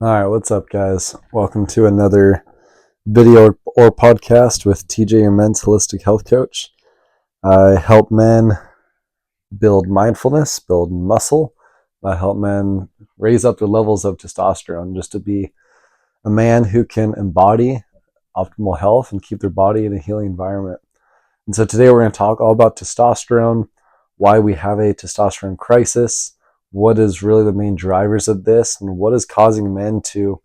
All right, what's up, guys? Welcome to another video or podcast with TJ, your men's holistic health coach. I help men build mindfulness, build muscle. I help men raise up their levels of testosterone just to be a man who can embody optimal health and keep their body in a healing environment. And so today we're going to talk all about testosterone, why we have a testosterone crisis, what is really the main drivers of this, and what is causing men to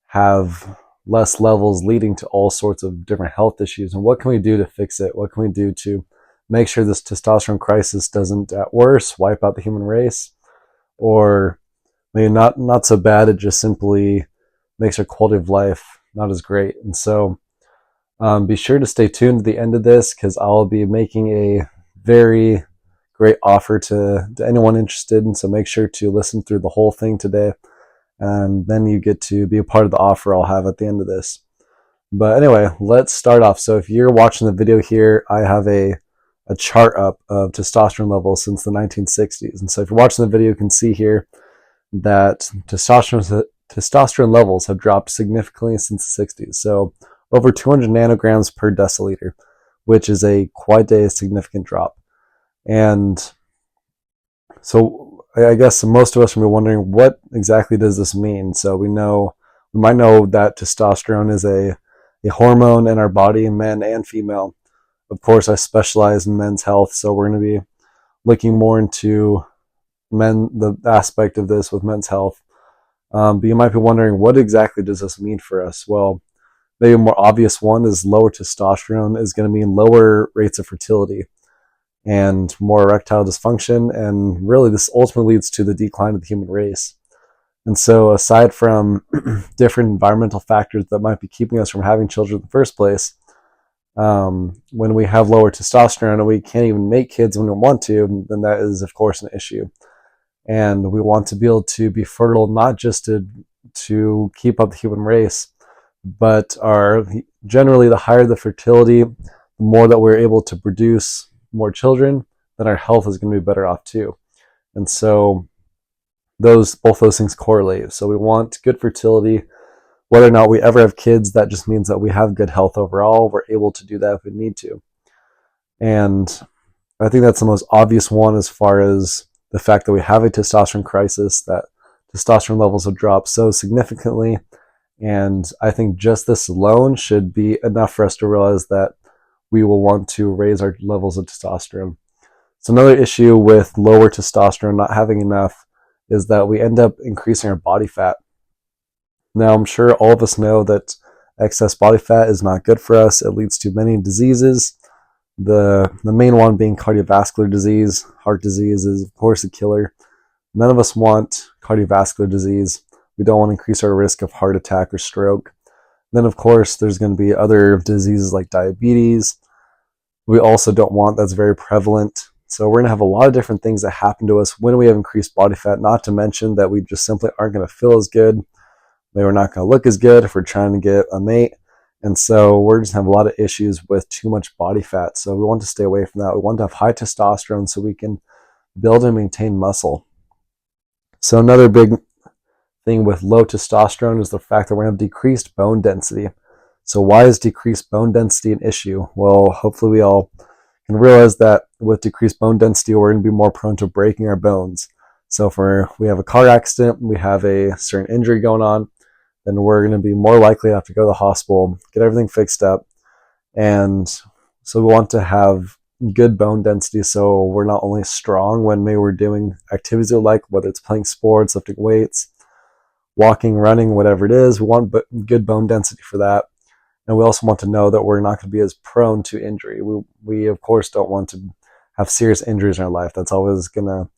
have less levels, leading to all sorts of different health issues, and what can we do to fix it? What can we do to make sure this testosterone crisis doesn't, at worst, wipe out the human race, or maybe not so bad, it just simply makes our quality of life not as great. And so be sure to stay tuned to the end of this, because I'll be making a very great offer to anyone interested, and so make sure to listen through the whole thing today, and then you get to be a part of the offer I'll have at the end of this. But anyway, let's start off. So if you're watching the video here, I have a chart up of testosterone levels since the 1960s. And so if you're watching the video, you can see here that testosterone levels have dropped significantly since the 60s. So over 200 nanograms per deciliter, which is quite a significant drop. And so I guess most of us will be wondering, what exactly does this mean? So we might know that testosterone is a hormone in our body, men and female. Of course, I specialize in men's health, so we're going to be looking more into the aspect of this with men's health. But you might be wondering, what exactly does this mean for us? Well, maybe a more obvious one is lower testosterone is going to mean lower rates of fertility and more erectile dysfunction, and really this ultimately leads to the decline of the human race. And so aside from different environmental factors that might be keeping us from having children in the first place, when we have lower testosterone and we can't even make kids when we want to, then that is of course an issue. And we want to be able to be fertile, not just to keep up the human race, but generally the higher the fertility, the more that we're able to produce more children, then our health is going to be better off too. And so both those things correlate. So we want good fertility. Whether or not we ever have kids, that just means that we have good health overall. We're able to do that if we need to. And I think that's the most obvious one, as far as the fact that we have a testosterone crisis, that testosterone levels have dropped so significantly. And I think just this alone should be enough for us to realize that we will want to raise our levels of testosterone. So another issue with lower testosterone not having enough is that we end up increasing our body fat. Now, I'm sure all of us know that excess body fat is not good for us. It leads to many diseases. The main one being cardiovascular disease. Heart disease is, of course, a killer. None of us want cardiovascular disease. We don't want to increase our risk of heart attack or stroke. Then, of course, there's going to be other diseases like diabetes. We also don't want, that's very prevalent. So we're going to have a lot of different things that happen to us when we have increased body fat, not to mention that we just simply aren't going to feel as good. Maybe we're not going to look as good if we're trying to get a mate. And so we're just going to have a lot of issues with too much body fat. So we want to stay away from that. We want to have high testosterone so we can build and maintain muscle. So another big thing with low testosterone is the fact that we're going to have decreased bone density. So why is decreased bone density an issue? Well, hopefully we all can realize that with decreased bone density, we're going to be more prone to breaking our bones. So if we have a car accident, we have a certain injury going on, then we're going to be more likely to have to go to the hospital, get everything fixed up. And so we want to have good bone density, so we're not only strong when maybe we're doing activities we like, whether it's playing sports, lifting weights, walking, running, whatever it is. We want good bone density for that. And we also want to know that we're not going to be as prone to injury. We of course don't want to have serious injuries in our life. That's always going to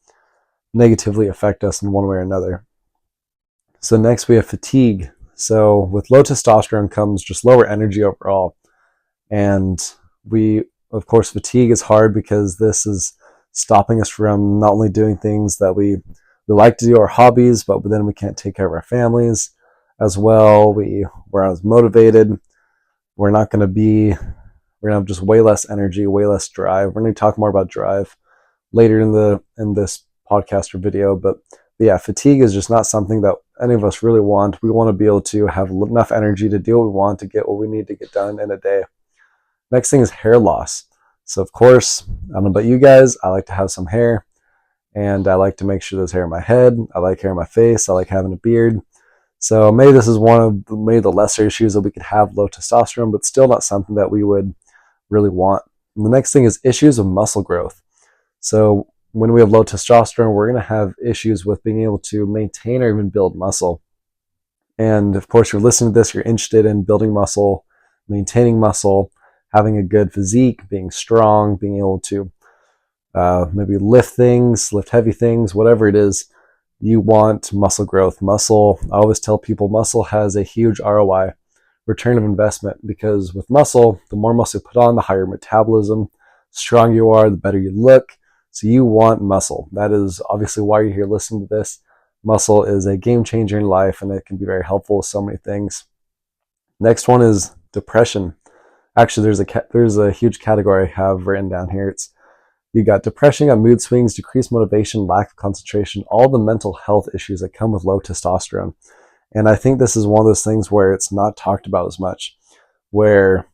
negatively affect us in one way or another. So next we have fatigue. So with low testosterone comes just lower energy overall. And of course, fatigue is hard because this is stopping us from not only doing things that we like to do, our hobbies, but then we can't take care of our families as well. We're not as motivated. We're going to have just way less energy, way less drive. We're going to talk more about drive later in this podcast or video, but But yeah, fatigue is just not something that any of us really want. We want to be able to have enough energy to do what we want, to get what we need to get done in a day. Next thing is hair loss. So of course, I don't know about you guys, I like to have some hair, and I like to make sure there's hair in my head. I like hair in my face. I like having a beard. So maybe this is one of the lesser issues that we could have, low testosterone, but still not something that we would really want. And the next thing is issues of muscle growth. So when we have low testosterone, we're going to have issues with being able to maintain or even build muscle. And of course, you're listening to this, you're interested in building muscle, maintaining muscle, having a good physique, being strong, being able to maybe lift things, lift heavy things, whatever it is. You want muscle growth. Muscle, I always tell people, muscle has a huge ROI, return of investment, because with muscle, the more muscle you put on, the higher metabolism, stronger you are, the better you look. So you want muscle. That is obviously why you're here listening to this. Muscle is a game changer in life, and it can be very helpful with so many things. Next one is depression. Actually, there's a huge category I have written down here. You got depression, you got mood swings, decreased motivation, lack of concentration, all the mental health issues that come with low testosterone. And I think this is one of those things where it's not talked about as much, where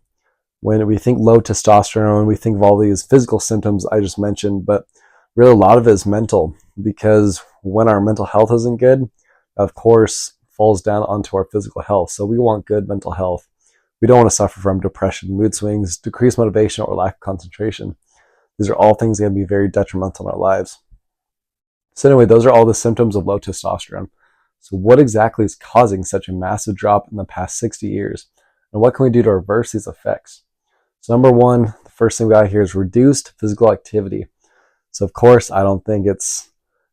when we think low testosterone, we think of all these physical symptoms I just mentioned, but really a lot of it is mental, because when our mental health isn't good, of course, falls down onto our physical health. So we want good mental health. We don't want to suffer from depression, mood swings, decreased motivation, or lack of concentration. These are all things that can be very detrimental in our lives. So anyway, those are all the symptoms of low testosterone. So what exactly is causing such a massive drop in the past 60 years? And what can we do to reverse these effects? So number one, the first thing we got here is reduced physical activity. So of course, I don't think it's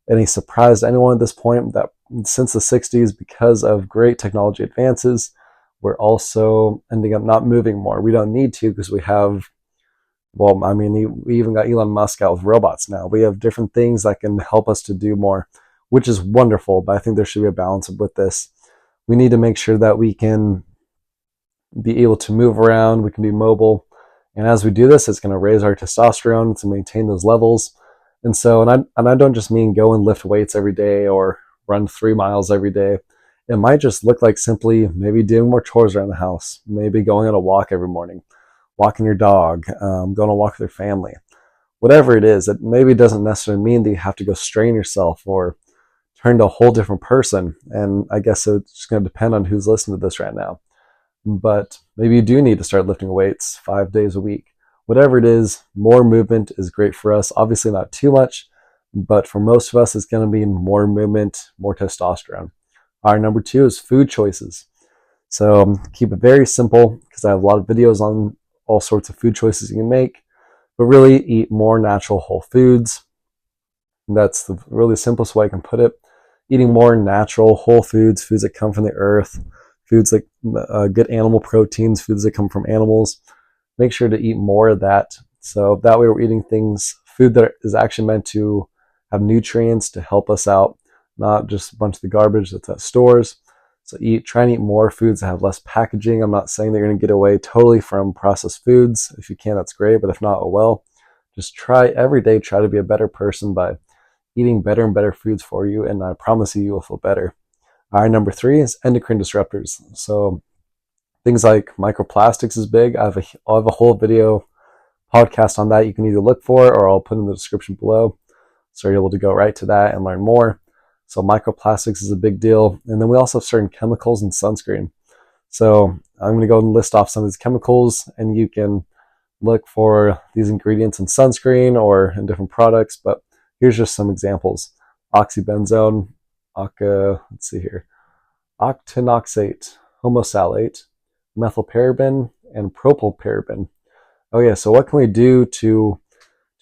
any surprise to anyone at this point that since the 60s, because of great technology advances, we're also ending up not moving more. We don't need to, because we have, well, I mean, we even got Elon Musk out with robots now. We have different things that can help us to do more, which is wonderful, but I think there should be a balance with this. We need to make sure that we can be able to move around, we can be mobile. And as we do this, it's going to raise our testosterone to maintain those levels. And so, and I don't just mean go and lift weights every day or run 3 miles every day. It might just look like simply maybe doing more chores around the house, maybe going on a walk every morning, walking your dog, going on a walk with your family, whatever it is. It maybe doesn't necessarily mean that you have to go strain yourself or turn to a whole different person. And I guess it's just going to depend on who's listening to this right now. But maybe you do need to start lifting weights 5 days a week. Whatever it is, more movement is great for us. Obviously not too much, but for most of us, it's going to be more movement, more testosterone. Our number two is food choices. So keep it very simple, because I have a lot of videos on all sorts of food choices you can make, but really eat more natural whole foods. That's the really simplest way I can put it. Eating more natural whole foods, foods that come from the earth, foods like good animal proteins, foods that come from animals. Make sure to eat more of that. So that way we're eating food that is actually meant to have nutrients to help us out, not just a bunch of the garbage that's at stores. So try and eat more foods that have less packaging. I'm not saying that you're going to get away totally from processed foods. If you can, that's great. But if not, oh well. Just try every day, try to be a better person by eating better and better foods for you. And I promise you will feel better. Our number three is endocrine disruptors. So things like microplastics is big. I'll have a whole video podcast on that you can either look for, or I'll put in the description below. So you're able to go right to that and learn more. So microplastics is a big deal. And then we also have certain chemicals in sunscreen. So I'm going to go and list off some of these chemicals, and you can look for these ingredients in sunscreen or in different products. But here's just some examples. Oxybenzone, let's see here, octinoxate, homosalate, methylparaben, and propylparaben. Oh yeah, so what can we do to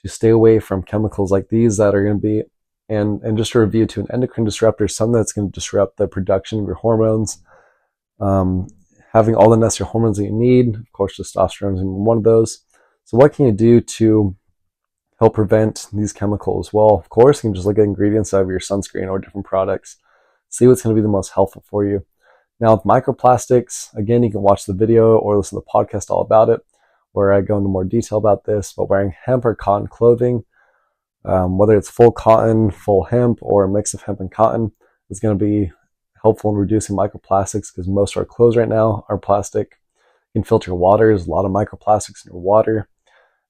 stay away from chemicals like these that are going to be, and just a review to an endocrine disruptor, something that's going to disrupt the production of your hormones, having all the necessary hormones that you need. Of course, testosterone is one of those. So what can you do to help prevent these chemicals? Well, of course, you can just look at ingredients out of your sunscreen or different products, see what's going to be the most helpful for you. Now, with microplastics, again, you can watch the video or listen to the podcast all about it, where I go into more detail about this. But wearing hemp or cotton clothing, Whether it's full cotton, full hemp, or a mix of hemp and cotton, is going to be helpful in reducing microplastics because most of our clothes right now are plastic. You can filter water. There's a lot of microplastics in your water.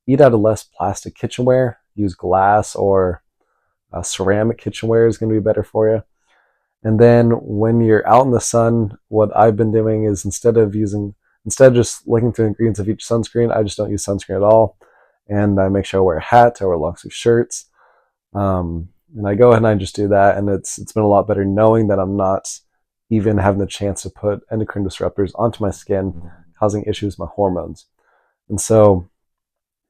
Eat out of less plastic kitchenware. Use glass or ceramic kitchenware is going to be better for you. And then when you're out in the sun, what I've been doing is instead of just looking through the ingredients of each sunscreen, I just don't use sunscreen at all. And I make sure I wear a hat, I wear long sleeve shirts. And I go ahead and I just do that. And it's been a lot better knowing that I'm not even having the chance to put endocrine disruptors onto my skin, causing issues with my hormones. And so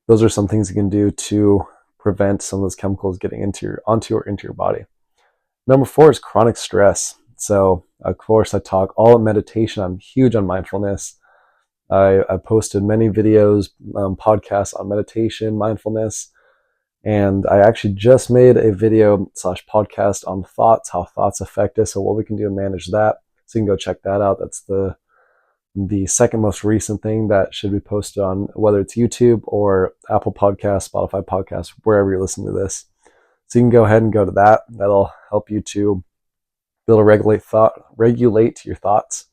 those are some things you can do to prevent some of those chemicals getting onto your body. Number 4 is chronic stress. So, of course, I talk all about meditation. I'm huge on mindfulness. I posted many videos, podcasts on meditation, mindfulness, and I actually just made a video / podcast on thoughts, how thoughts affect us, and what we can do to manage that. So you can go check that out. That's the second most recent thing that should be posted on whether it's YouTube or Apple Podcasts, Spotify Podcasts, wherever you're listening to this. So you can go ahead and go to that. That'll help you to be able to regulate your thoughts.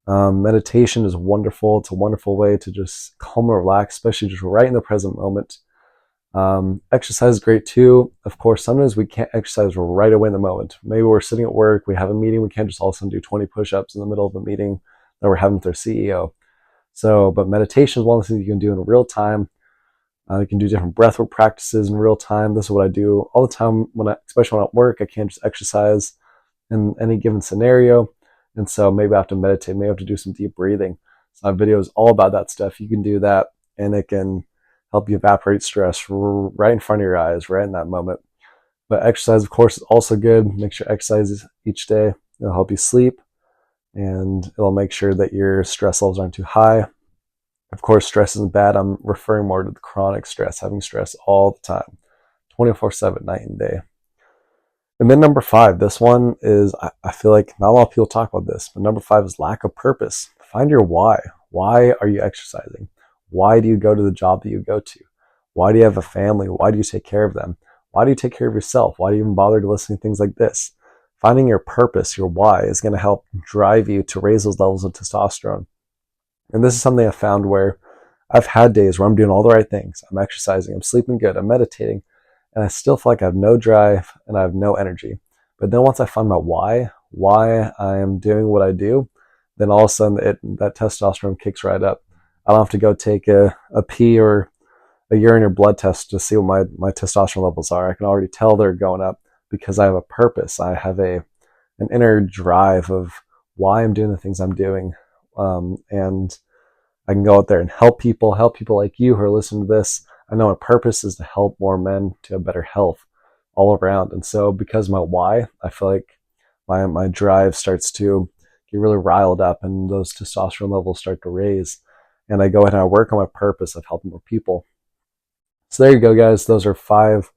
Meditation is wonderful. It's a wonderful way to just calm and relax, especially just right in the present moment. Exercise is great too. Of course, sometimes we can't exercise right away in the moment. Maybe we're sitting at work, we have a meeting, we can't just all of a sudden do 20 push-ups in the middle of a meeting that we're having with our CEO. So, but meditation is one of the things you can do in real time. You can do different breathwork practices in real time. This is what I do all the time, especially when I'm at work. I can't just exercise in any given scenario. And so maybe I have to meditate, maybe I have to do some deep breathing. So I have videos all about that stuff. You can do that, and it can help you evaporate stress right in front of your eyes, right in that moment. But exercise, of course, is also good. Make sure exercise each day. It'll help you sleep, and it'll make sure that your stress levels aren't too high. Of course, stress isn't bad. I'm referring more to the chronic stress, having stress all the time, 24/7, night and day. And then number 5, this one is, I feel like not a lot of people talk about this, but number 5 is lack of purpose. Find your why. Why are you exercising? Why do you go to the job that you go to? Why do you have a family? Why do you take care of them? Why do you take care of yourself? Why do you even bother to listen to things like this? Finding your purpose, your why, is going to help drive you to raise those levels of testosterone. And this is something I found where I've had days where I'm doing all the right things. I'm exercising, I'm sleeping good, I'm meditating, and I still feel like I have no drive and I have no energy. But then once I find my why I am doing what I do, then all of a sudden that testosterone kicks right up. I don't have to go take a pee or a urine or blood test to see what my testosterone levels are. I can already tell they're going up because I have a purpose. I have an inner drive of why I'm doing the things I'm doing. And I can go out there and help people like you who are listening to this. I know my purpose is to help more men to have better health all around. And so because of my why, I feel like my drive starts to get really riled up and those testosterone levels start to raise. And I go ahead and I work on my purpose of helping more people. So there you go, guys. Those are five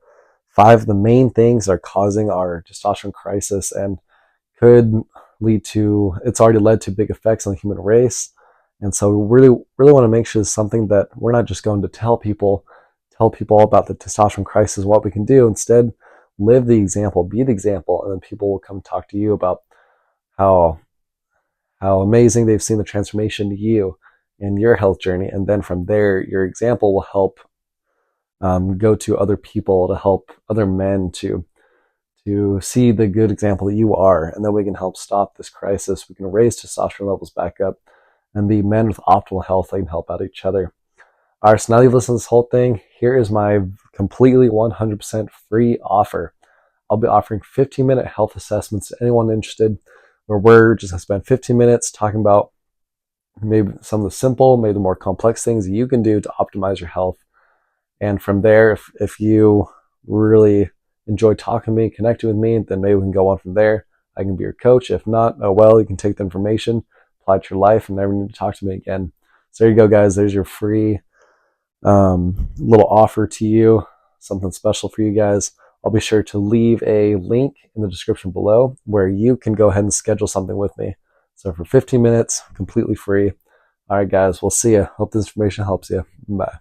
of the main things that are causing our testosterone crisis and could lead to, it's already led to big effects on the human race. And so we really want to make sure it's something that we're not just going to tell people all about the testosterone crisis, what we can do. Instead, live the example, be the example, and then people will come talk to you about how amazing they've seen the transformation to you in your health journey. And then from there, your example will help go to other people, to help other men to see the good example that you are. And then we can help stop this crisis. We can raise testosterone levels back up and be men with optimal health that can help out each other. All right, so now that you've listened to this whole thing, here is my completely 100% free offer. I'll be offering 15-minute health assessments to anyone interested, where we're just going to spend 15 minutes talking about maybe some of the simple, maybe the more complex things you can do to optimize your health. And from there, if you really enjoy talking to me, connecting with me, then maybe we can go on from there. I can be your coach. If not, oh well, you can take the information, apply it to your life, and never need to talk to me again. So there you go, guys. There's your free little offer to you, something special for you guys. I'll be sure to leave a link in the description below where you can go ahead and schedule something with me. So for 15 minutes, completely free. All right, guys, we'll see you. Hope this information helps you. Bye.